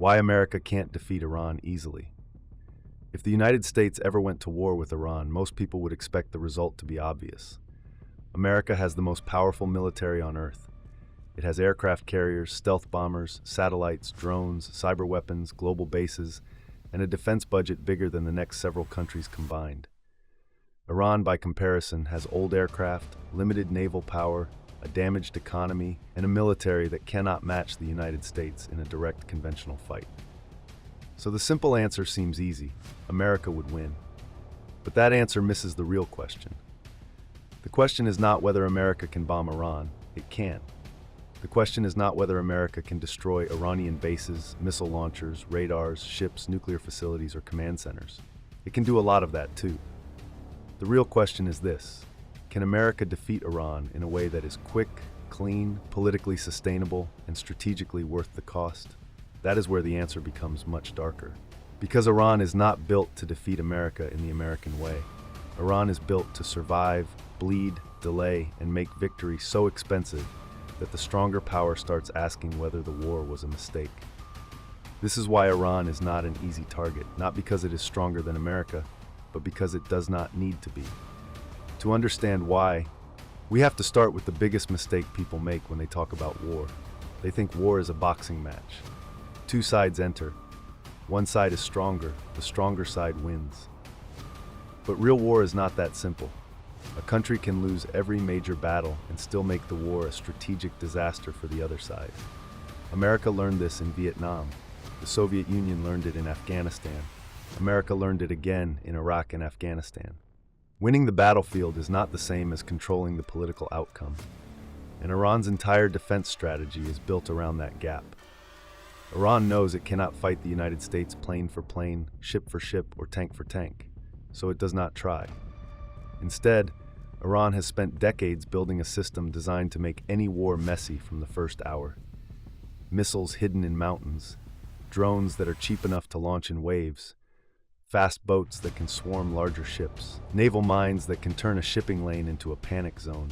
Why America can't defeat Iran easily. If the United States ever went to war with Iran, most people would expect the result to be obvious. America has the most powerful military on Earth. It has aircraft carriers, stealth bombers, satellites, drones, cyber weapons, global bases, and a defense budget bigger than the next several countries combined. Iran, by comparison, has old aircraft, limited naval power, a damaged economy, and a military that cannot match the United States in a direct conventional fight. So the simple answer seems easy: America would win. But that answer misses the real question. The question is not whether America can bomb Iran. It can. The question is not whether America can destroy Iranian bases, missile launchers, radars, ships, nuclear facilities, or command centers. It can do a lot of that too. The real question is this: can America defeat Iran in a way that is quick, clean, politically sustainable, and strategically worth the cost? That is where the answer becomes much darker. Because Iran is not built to defeat America in the American way. Iran is built to survive, bleed, delay, and make victory so expensive that the stronger power starts asking whether the war was a mistake. This is why Iran is not an easy target, not because it is stronger than America, but because it does not need to be. To understand why, we have to start with the biggest mistake people make when they talk about war. They think war is a boxing match. Two sides enter. One side is stronger, the stronger side wins. But real war is not that simple. A country can lose every major battle and still make the war a strategic disaster for the other side. America learned this in Vietnam. The Soviet Union learned it in Afghanistan. America learned it again in Iraq and Afghanistan. Winning the battlefield is not the same as controlling the political outcome. And Iran's entire defense strategy is built around that gap. Iran knows it cannot fight the United States plane for plane, ship for ship, or tank for tank, so it does not try. Instead, Iran has spent decades building a system designed to make any war messy from the first hour. Missiles hidden in mountains, drones that are cheap enough to launch in waves, fast boats that can swarm larger ships, naval mines that can turn a shipping lane into a panic zone,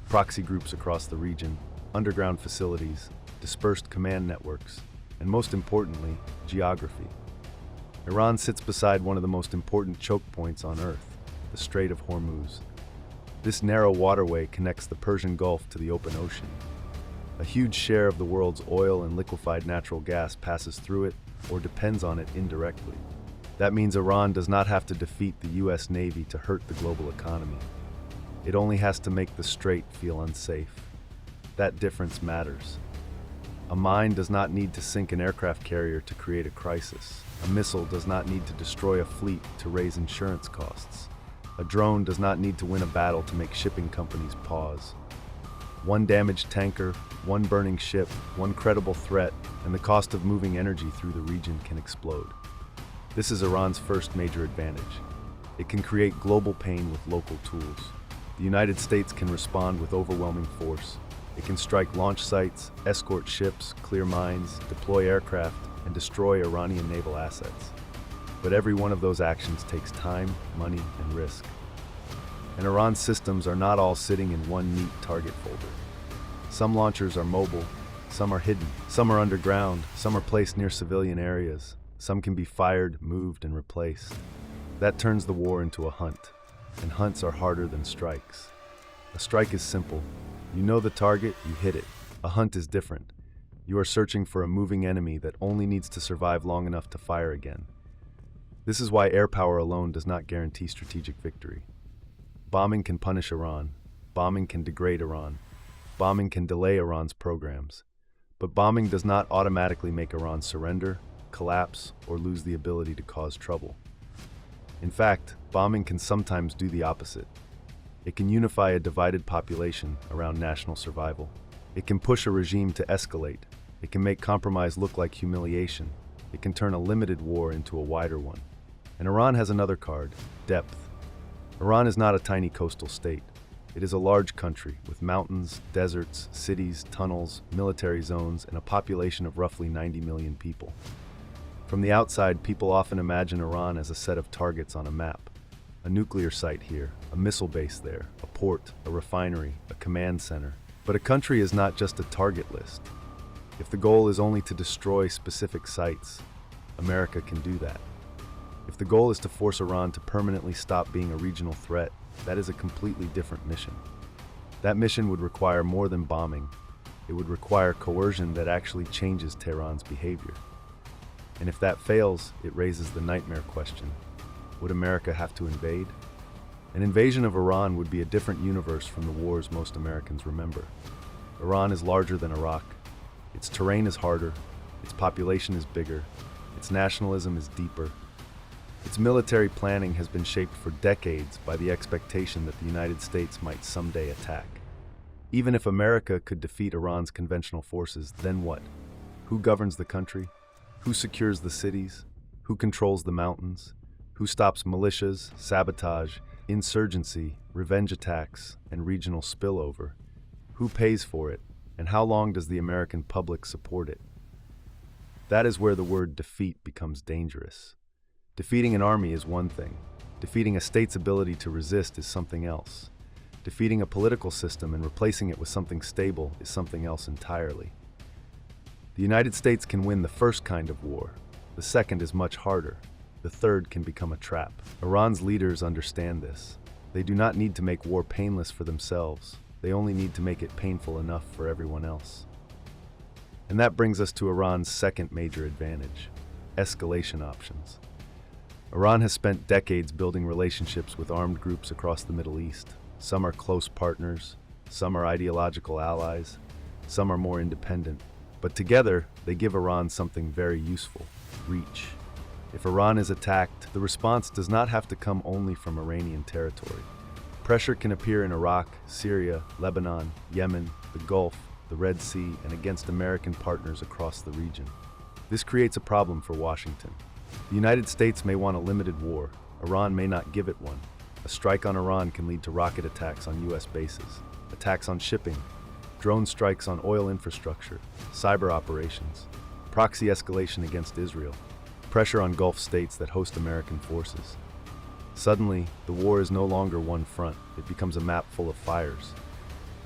proxy groups across the region, underground facilities, dispersed command networks, and most importantly, geography. Iran sits beside one of the most important choke points on Earth, the Strait of Hormuz. This narrow waterway connects the Persian Gulf to the open ocean. A huge share of the world's oil and liquefied natural gas passes through it or depends on it indirectly. That means Iran does not have to defeat the US Navy to hurt the global economy. It only has to make the strait feel unsafe. That difference matters. A mine does not need to sink an aircraft carrier to create a crisis. A missile does not need to destroy a fleet to raise insurance costs. A drone does not need to win a battle to make shipping companies pause. One damaged tanker, one burning ship, one credible threat, and the cost of moving energy through the region can explode. This is Iran's first major advantage. It can create global pain with local tools. The United States can respond with overwhelming force. It can strike launch sites, escort ships, clear mines, deploy aircraft, and destroy Iranian naval assets. But every one of those actions takes time, money, and risk. And Iran's systems are not all sitting in one neat target folder. Some launchers are mobile, some are hidden, some are underground, some are placed near civilian areas, some can be fired, moved, and replaced. That turns the war into a hunt, and hunts are harder than strikes. A strike is simple. You know the target, you hit it. A hunt is different. You are searching for a moving enemy that only needs to survive long enough to fire again. This is why air power alone does not guarantee strategic victory. Bombing can punish Iran. Bombing can degrade Iran. Bombing can delay Iran's programs. But bombing does not automatically make Iran surrender, collapse, or lose the ability to cause trouble. In fact, bombing can sometimes do the opposite. It can unify a divided population around national survival. It can push a regime to escalate. It can make compromise look like humiliation. It can turn a limited war into a wider one. And Iran has another card: depth. Iran is not a tiny coastal state. It is a large country with mountains, deserts, cities, tunnels, military zones, and a population of roughly 90 million people. From the outside, people often imagine Iran as a set of targets on a map. A nuclear site here, a missile base there, a port, a refinery, a command center. But a country is not just a target list. If the goal is only to destroy specific sites, America can do that. If the goal is to force Iran to permanently stop being a regional threat, that is a completely different mission. That mission would require more than bombing. It would require coercion that actually changes Tehran's behavior. And if that fails, it raises the nightmare question. Would America have to invade? An invasion of Iran would be a different universe from the wars most Americans remember. Iran is larger than Iraq. Its terrain is harder. Its population is bigger. Its nationalism is deeper. Its military planning has been shaped for decades by the expectation that the United States might someday attack. Even if America could defeat Iran's conventional forces, then what? Who governs the country? Who secures the cities? Who controls the mountains? Who stops militias, sabotage, insurgency, revenge attacks, and regional spillover? Who pays for it, and how long does the American public support it? That is where the word defeat becomes dangerous. Defeating an army is one thing. Defeating a state's ability to resist is something else. Defeating a political system and replacing it with something stable is something else entirely. The United States can win the first kind of war. The second is much harder. The third can become a trap. Iran's leaders understand this. They do not need to make war painless for themselves. They only need to make it painful enough for everyone else. And that brings us to Iran's second major advantage: escalation options. Iran has spent decades building relationships with armed groups across the Middle East. Some are close partners, some are ideological allies, some are more independent. But together, they give Iran something very useful: reach. If Iran is attacked, the response does not have to come only from Iranian territory. Pressure can appear in Iraq, Syria, Lebanon, Yemen, the Gulf, the Red Sea, and against American partners across the region. This creates a problem for Washington. The United States may want a limited war. Iran may not give it one. A strike on Iran can lead to rocket attacks on U.S. bases, attacks on shipping, drone strikes on oil infrastructure, cyber operations, proxy escalation against Israel, pressure on Gulf states that host American forces. Suddenly, the war is no longer one front. It becomes a map full of fires.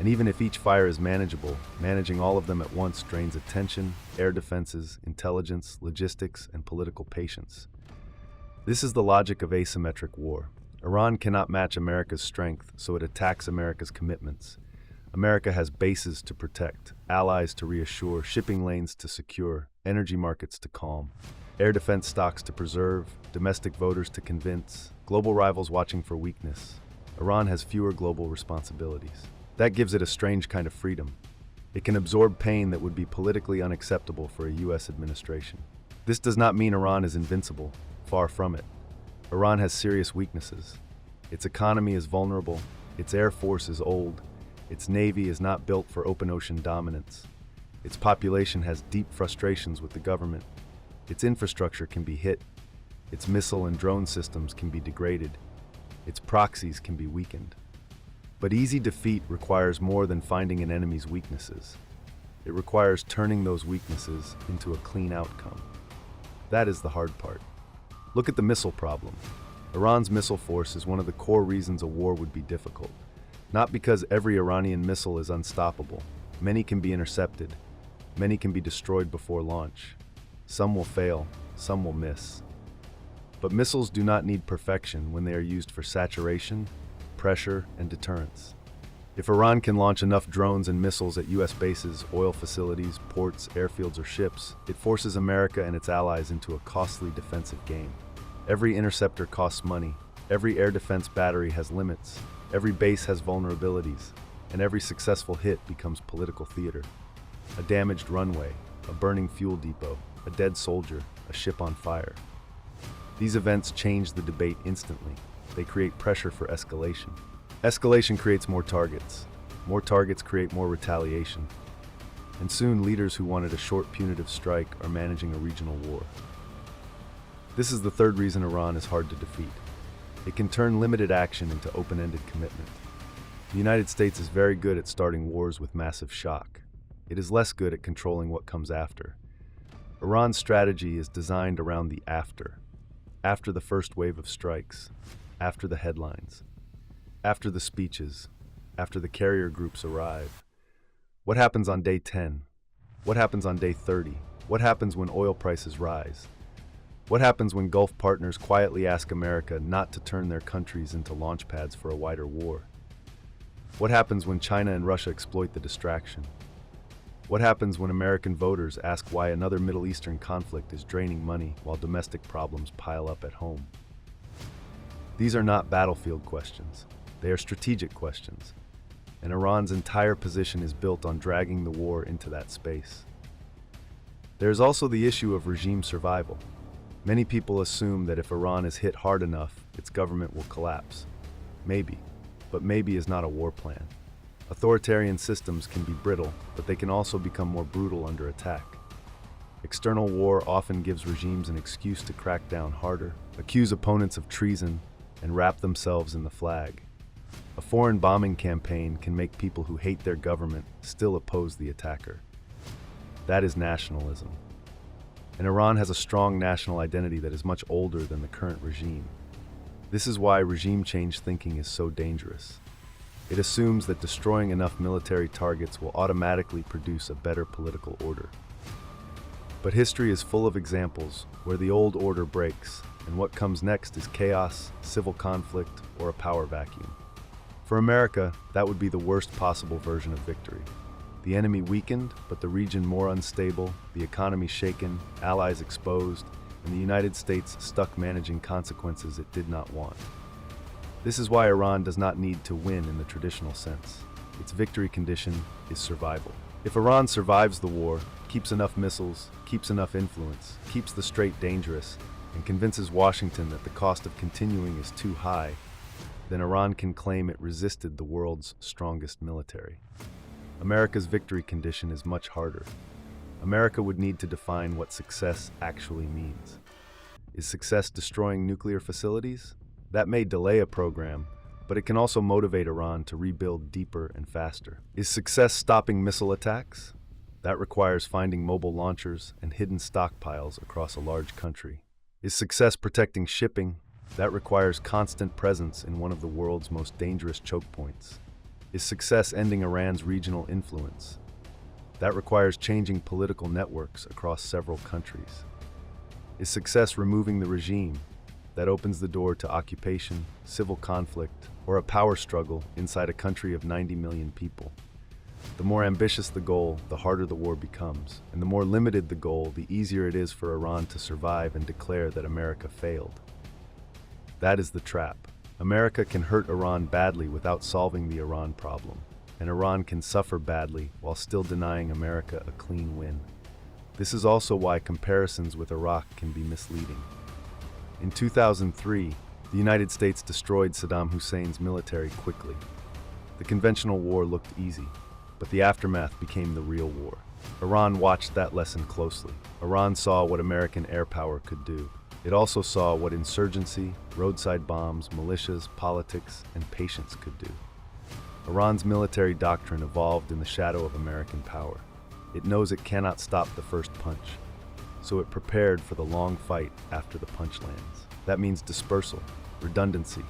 And even if each fire is manageable, managing all of them at once drains attention, air defenses, intelligence, logistics, and political patience. This is the logic of asymmetric war. Iran cannot match America's strength, so it attacks America's commitments. America has bases to protect, allies to reassure, shipping lanes to secure, energy markets to calm, air defense stocks to preserve, domestic voters to convince, global rivals watching for weakness. Iran has fewer global responsibilities. That gives it a strange kind of freedom. It can absorb pain that would be politically unacceptable for a U.S. administration. This does not mean Iran is invincible. Far from it. Iran has serious weaknesses. Its economy is vulnerable, its air force is old, its navy is not built for open ocean dominance. Its population has deep frustrations with the government. Its infrastructure can be hit. Its missile and drone systems can be degraded. Its proxies can be weakened. But easy defeat requires more than finding an enemy's weaknesses. It requires turning those weaknesses into a clean outcome. That is the hard part. Look at the missile problem. Iran's missile force is one of the core reasons a war would be difficult. Not because every Iranian missile is unstoppable. Many can be intercepted. Many can be destroyed before launch. Some will fail, some will miss. But missiles do not need perfection when they are used for saturation, pressure, and deterrence. If Iran can launch enough drones and missiles at U.S. bases, oil facilities, ports, airfields, or ships, it forces America and its allies into a costly defensive game. Every interceptor costs money, every air defense battery has limits, every base has vulnerabilities, and every successful hit becomes political theater. A damaged runway, a burning fuel depot, a dead soldier, a ship on fire. These events change the debate instantly. They create pressure for escalation. Escalation creates more targets. More targets create more retaliation. And soon, leaders who wanted a short punitive strike are managing a regional war. This is the third reason Iran is hard to defeat. It can turn limited action into open-ended commitment. The United States is very good at starting wars with massive shock. It is less good at controlling what comes after. Iran's strategy is designed around the after. After the first wave of strikes. After the headlines. After the speeches, after the carrier groups arrive. What happens on day 10? What happens on day 30? What happens when oil prices rise? What happens when Gulf partners quietly ask America not to turn their countries into launch pads for a wider war? What happens when China and Russia exploit the distraction? What happens when American voters ask why another Middle Eastern conflict is draining money while domestic problems pile up at home? These are not battlefield questions. They are strategic questions, and Iran's entire position is built on dragging the war into that space. There is also the issue of regime survival. Many people assume that if Iran is hit hard enough, its government will collapse. Maybe, but maybe is not a war plan. Authoritarian systems can be brittle, but they can also become more brutal under attack. External war often gives regimes an excuse to crack down harder, accuse opponents of treason, and wrap themselves in the flag. A foreign bombing campaign can make people who hate their government still oppose the attacker. That is nationalism. And Iran has a strong national identity that is much older than the current regime. This is why regime change thinking is so dangerous. It assumes that destroying enough military targets will automatically produce a better political order. But history is full of examples where the old order breaks, and what comes next is chaos, civil conflict, or a power vacuum. For America, that would be the worst possible version of victory. The enemy weakened, but the region more unstable, the economy shaken, allies exposed, and the United States stuck managing consequences it did not want. This is why Iran does not need to win in the traditional sense. Its victory condition is survival. If Iran survives the war, keeps enough missiles, keeps enough influence, keeps the Strait dangerous, and convinces Washington that the cost of continuing is too high, then Iran can claim it resisted the world's strongest military. America's victory condition is much harder. America would need to define what success actually means. Is success destroying nuclear facilities? That may delay a program, but it can also motivate Iran to rebuild deeper and faster. Is success stopping missile attacks? That requires finding mobile launchers and hidden stockpiles across a large country. Is success protecting shipping? That requires constant presence in one of the world's most dangerous choke points. Is success ending Iran's regional influence? That requires changing political networks across several countries. Is success removing the regime? That opens the door to occupation, civil conflict, or a power struggle inside a country of 90 million people. The more ambitious the goal, the harder the war becomes, and the more limited the goal, the easier it is for Iran to survive and declare that America failed. That is the trap. America can hurt Iran badly without solving the Iran problem, and Iran can suffer badly while still denying America a clean win. This is also why comparisons with Iraq can be misleading. In 2003, the United States destroyed Saddam Hussein's military quickly. The conventional war looked easy, but the aftermath became the real war. Iran watched that lesson closely. Iran saw what American air power could do. It also saw what insurgency, roadside bombs, militias, politics, and patience could do. Iran's military doctrine evolved in the shadow of American power. It knows it cannot stop the first punch, so it prepared for the long fight after the punch lands. That means dispersal, redundancy,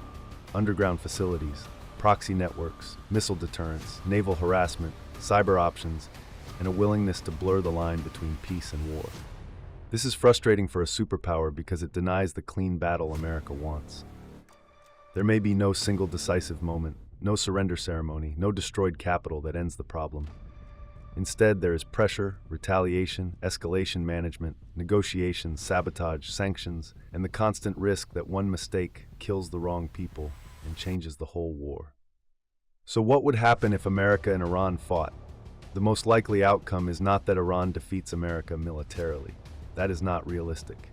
underground facilities, proxy networks, missile deterrence, naval harassment, cyber options, and a willingness to blur the line between peace and war. This is frustrating for a superpower because it denies the clean battle America wants. There may be no single decisive moment, no surrender ceremony, no destroyed capital that ends the problem. Instead, there is pressure, retaliation, escalation management, negotiations, sabotage, sanctions, and the constant risk that one mistake kills the wrong people and changes the whole war. So what would happen if America and Iran fought? The most likely outcome is not that Iran defeats America militarily. That is not realistic.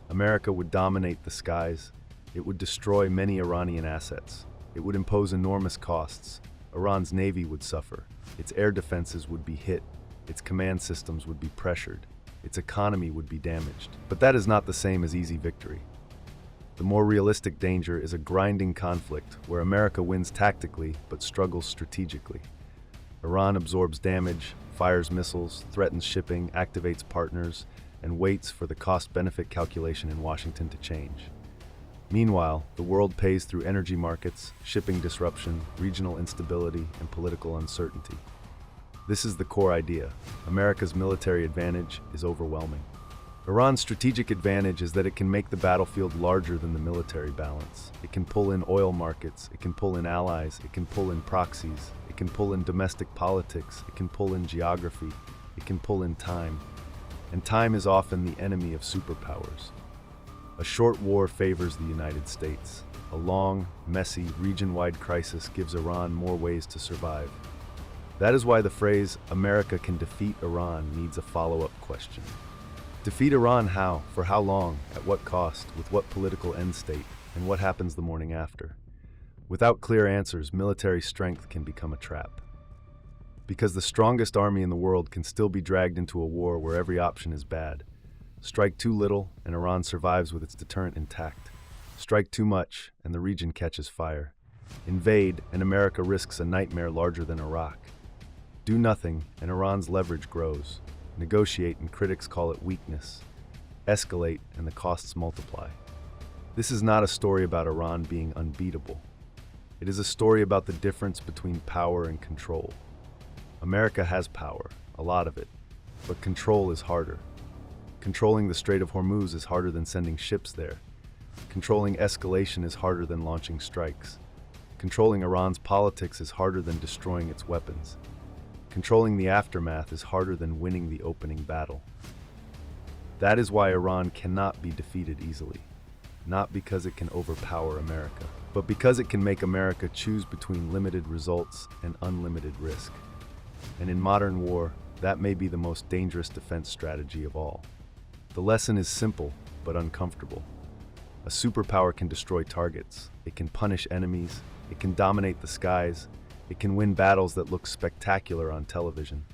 America would dominate the skies. It would destroy many Iranian assets. It would impose enormous costs. Iran's navy would suffer. Its air defenses would be hit. Its command systems would be pressured. Its economy would be damaged. But that is not the same as easy victory. The more realistic danger is a grinding conflict where America wins tactically but struggles strategically. Iran absorbs damage, fires missiles, threatens shipping, activates partners, and waits for the cost-benefit calculation in Washington to change. Meanwhile, the world pays through energy markets, shipping disruption, regional instability, and political uncertainty. This is the core idea. America's military advantage is overwhelming. Iran's strategic advantage is that it can make the battlefield larger than the military balance. It can pull in oil markets, it can pull in allies, it can pull in proxies, it can pull in domestic politics, it can pull in geography, it can pull in time. And time is often the enemy of superpowers. A short war favors the United States. A long, messy, region-wide crisis gives Iran more ways to survive. That is why the phrase, "America can defeat Iran," needs a follow-up question. Defeat Iran how? For how long? At what cost? With what political end state? And what happens the morning after? Without clear answers, military strength can become a trap. Because the strongest army in the world can still be dragged into a war where every option is bad. Strike too little, and Iran survives with its deterrent intact. Strike too much, and the region catches fire. Invade, and America risks a nightmare larger than Iraq. Do nothing, and Iran's leverage grows. Negotiate, and critics call it weakness. Escalate, and the costs multiply. This is not a story about Iran being unbeatable. It is a story about the difference between power and control. America has power, a lot of it, but control is harder. Controlling the Strait of Hormuz is harder than sending ships there. Controlling escalation is harder than launching strikes. Controlling Iran's politics is harder than destroying its weapons. Controlling the aftermath is harder than winning the opening battle. That is why Iran cannot be defeated easily. Not because it can overpower America, but because it can make America choose between limited results and unlimited risk. And in modern war, that may be the most dangerous defense strategy of all. The lesson is simple, but uncomfortable. A superpower can destroy targets, it can punish enemies, it can dominate the skies, it can win battles that look spectacular on television.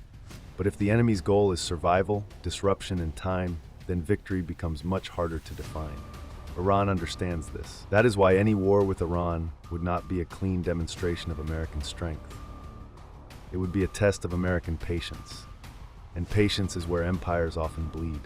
But if the enemy's goal is survival, disruption, and time, then victory becomes much harder to define. Iran understands this. That is why any war with Iran would not be a clean demonstration of American strength. It would be a test of American patience. And patience is where empires often bleed.